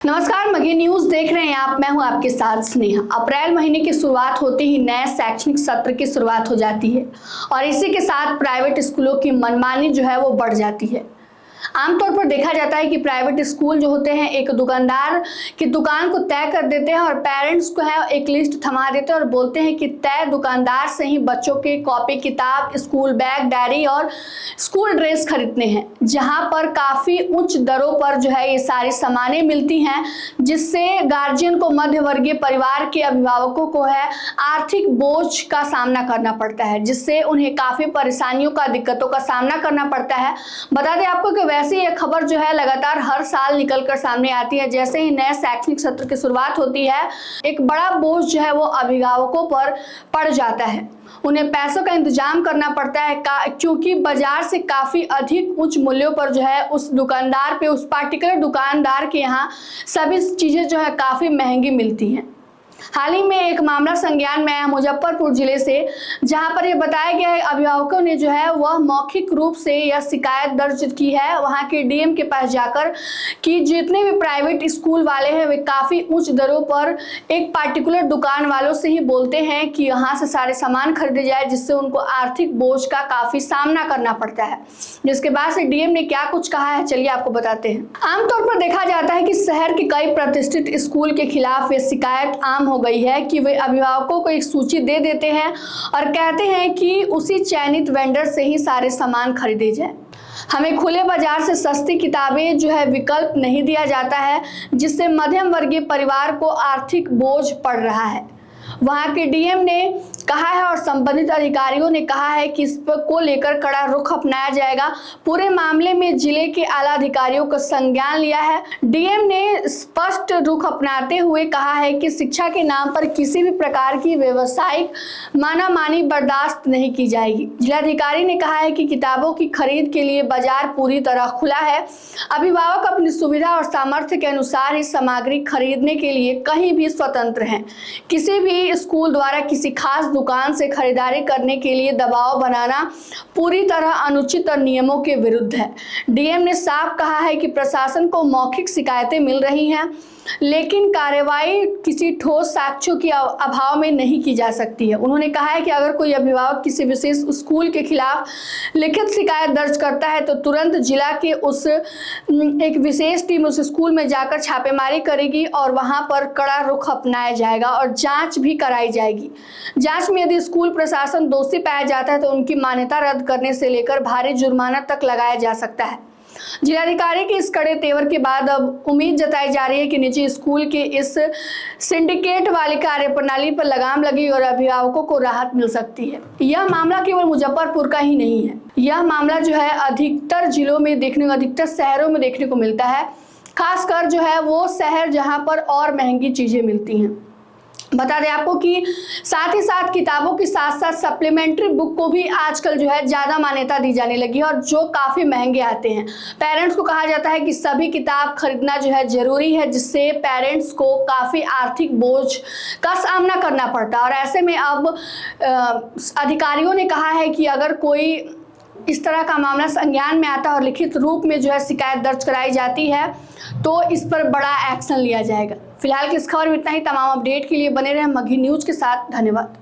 नमस्कार, मगही न्यूज देख रहे हैं आप। मैं हूं आपके साथ स्नेहा। अप्रैल महीने की शुरुआत होते ही नए शैक्षणिक सत्र की शुरुआत हो जाती है और इसी के साथ प्राइवेट स्कूलों की मनमानी जो है वो बढ़ जाती है। आमतौर पर देखा जाता है कि प्राइवेट स्कूल जो होते हैं एक दुकानदार की दुकान को तय कर देते हैं और पेरेंट्स को है एक लिस्ट थमा देते हैं और बोलते हैं कि तय दुकानदार से ही बच्चों के कॉपी किताब, स्कूल बैग, डायरी और स्कूल ड्रेस खरीदने हैं, जहां पर काफ़ी उच्च दरों पर जो है ये सारी सामानें मिलती हैं, जिससे गार्जियन को, मध्य वर्गीय परिवार के अभिभावकों को है आर्थिक बोझ का सामना करना पड़ता है, जिससे उन्हें काफ़ी परेशानियों का, दिक्कतों का सामना करना पड़ता है। बता दें आपको कि वैसे ये खबर जो है लगातार हर साल निकलकर सामने आती है। जैसे ही नए शैक्षणिक सत्र की शुरुआत होती है, एक बड़ा बोझ जो है वो अभिभावकों पर पड़ जाता है। उन्हें पैसों का इंतजाम करना पड़ता है क्योंकि बाजार से काफ़ी अधिक उच्च मूल्यों पर जो है उस दुकानदार पे, उस पार्टिकुलर दुकानदार के यहाँ सभी चीज़ें जो है काफ़ी महंगी मिलती हैं। हाल ही में एक मामला संज्ञान में आया मुजफ्फरपुर जिले से, जहां पर यह बताया गया है अभिभावकों ने जो है वह मौखिक रूप से यह शिकायत दर्ज की है वहां के डीएम के पास जाकर कि जितने भी प्राइवेट स्कूल वाले हैं वे काफ़ी उच्च दरों पर एक पार्टिकुलर दुकान वालों से ही बोलते हैं कि यहाँ से सारे सामान खरीदे जाए, जिससे उनको आर्थिक बोझ का काफ़ी सामना करना पड़ता है। जिसके बाद से डीएम ने क्या कुछ कहा है, चलिए आपको बताते हैं। आमतौर पर देखा जाता है कि शहर के कई प्रतिष्ठित स्कूल के खिलाफ ये शिकायत आम हो गई है कि वे अभिभावकों को एक सूची दे देते हैं और कहते हैं कि उसी चयनित वेंडर से ही सारे सामान खरीदे जाए। हमें खुले बाजार से सस्ती किताबें जो है विकल्प नहीं दिया जाता है, जिससे मध्यम वर्गीय परिवार को आर्थिक बोझ पड़ रहा है। वहां के डीएम ने कहा है और संबंधित अधिकारियों ने कहा है कि इस पर को लेकर कड़ा रुख अपनाया जाएगा। पूरे मामले में जिले के आला अधिकारियों का संज्ञान लिया है। डीएम ने स्पष्ट रुख अपनाते हुए कहा है कि शिक्षा के नाम पर किसी भी प्रकार की व्यवसायिक मानामानी बर्दाश्त नहीं की जाएगी। जिलाधिकारी ने कहा है कि किताबों की खरीद के लिए बाजार पूरी तरह खुला है। अभिभावक अपनी सुविधा और सामर्थ्य के अनुसार ही सामग्री खरीदने के लिए कहीं भी स्वतंत्र हैं। किसी भी स्कूल द्वारा किसी खास दुकान से खरीदारी करने के लिए दबाव बनाना पूरी तरह अनुचित और नियमों के विरुद्ध है। डीएम ने साफ कहा है कि प्रशासन को मौखिक शिकायतें मिल रही हैं, लेकिन कार्रवाई किसी ठोस साक्ष्यों के अभाव में नहीं की जा सकती है। उन्होंने कहा है कि अगर कोई अभिभावक किसी विशेष स्कूल के खिलाफ लिखित शिकायत दर्ज करता है तो तुरंत जिला के एक विशेष टीम उस स्कूल में जाकर छापेमारी करेगी और वहां पर कड़ा रुख अपनाया जाएगा और जांच भी कराई जाएगी। जांच में यदि स्कूल प्रशासन दोषी पाया जाता है तो उनकी मान्यता रद्द करने से लेकर भारी जुर्माना तक लगाया जा सकता है। जिलाधिकारी के इस कड़े तेवर के बाद अब उम्मीद जताई जा रही है कि निजी स्कूल के इस सिंडिकेट वाली कार्यप्रणाली पर लगाम लगी और अभिभावकों को राहत मिल सकती है। यह मामला केवल मुजफ्फरपुर का ही नहीं है, यह मामला जो है अधिकतर जिलों में अधिकतर शहरों में देखने को मिलता है, खासकर जो है वो शहर जहां पर और महंगी चीजें मिलती हैं। बता दें आपको कि साथ ही साथ किताबों के साथ साथ सप्लीमेंट्री बुक को भी आजकल जो है ज़्यादा मान्यता दी जाने लगी है और जो काफ़ी महंगे आते हैं। पेरेंट्स को कहा जाता है कि सभी किताब खरीदना जो है ज़रूरी है, जिससे पेरेंट्स को काफ़ी आर्थिक बोझ का सामना करना पड़ता है। और ऐसे में अब अधिकारियों ने कहा है कि अगर कोई इस तरह का मामला संज्ञान में आता है और लिखित रूप में जो है शिकायत दर्ज कराई जाती है तो इस पर बड़ा एक्शन लिया जाएगा। फिलहाल की इस खबर में इतना ही। तमाम अपडेट के लिए बने रहें मगही न्यूज के साथ। धन्यवाद।